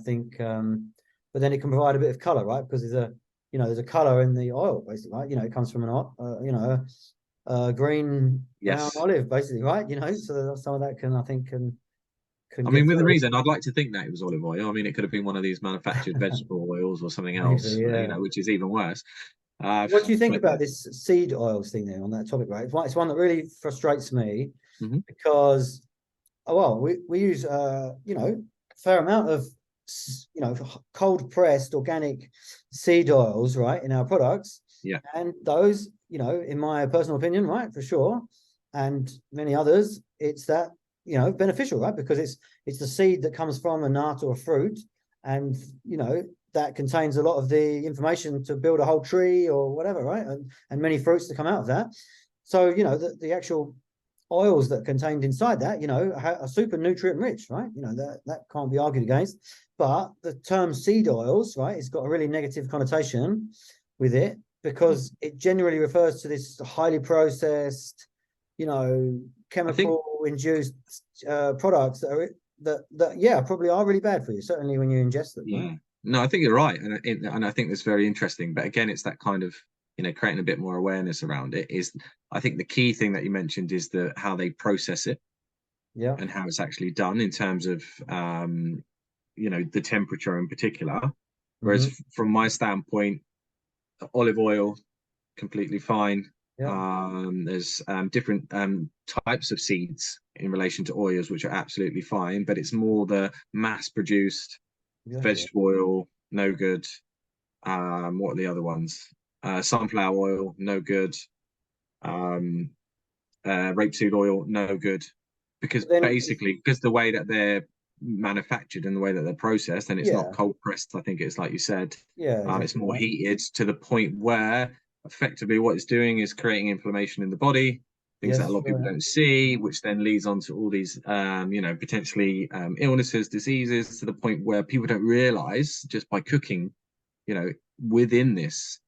think, but then it can provide a bit of color, right? Because there's a color in the oil, basically, right? It comes from green, brown Yes. olive, basically, right? So some of that can I get mean, with the through. reason, I'd like to think that it was olive oil. I mean, it could have been one of these manufactured vegetable oils or something else, Maybe, yeah. which is even worse. What do you think But about this seed oils thing there on that topic, right? It's one that really frustrates me Mhm. because, well, we use a fair amount of cold pressed organic seed oils, right, in our products, Yeah, and those, in my personal opinion, right, for sure, and many others, it's that beneficial, right, because it's the seed that comes from a nut or a fruit, and that contains a lot of the information to build a whole tree or whatever, right, and many fruits to come out of that. So the actual oils that are contained inside that, are super nutrient rich, right? That can't be argued against. But the term seed oils, right, it's got a really negative connotation with it because it generally refers to this highly processed, I think chemical induced products that yeah, probably are really bad for you, certainly when you ingest them, right? yeah. No, I think you're right, and I think that's very interesting. But again, it's that kind of creating a bit more awareness around it. Is I think the key thing that you mentioned is how they process it Yeah. and how it's actually done in terms of the temperature in particular. Whereas Hmm. from my standpoint, olive oil completely fine. Yeah. There's different types of seeds in relation to oils, which are absolutely fine, but it's more the mass-produced Exactly. vegetable oil, no good. What are the other ones? Sunflower oil, no good. Um, Rapeseed oil, no good. Because But then, basically, because the way that they're manufactured and the way that they're processed, and it's not yeah, cold pressed, I think it's like you said, yeah, it's exactly more right. heated to the point where effectively what it's doing is creating inflammation in the body, things that a Yes, lot of people sure, don't see, which then leads on to all these, potentially illnesses, diseases, to the point where people don't realize just by cooking, you know, within this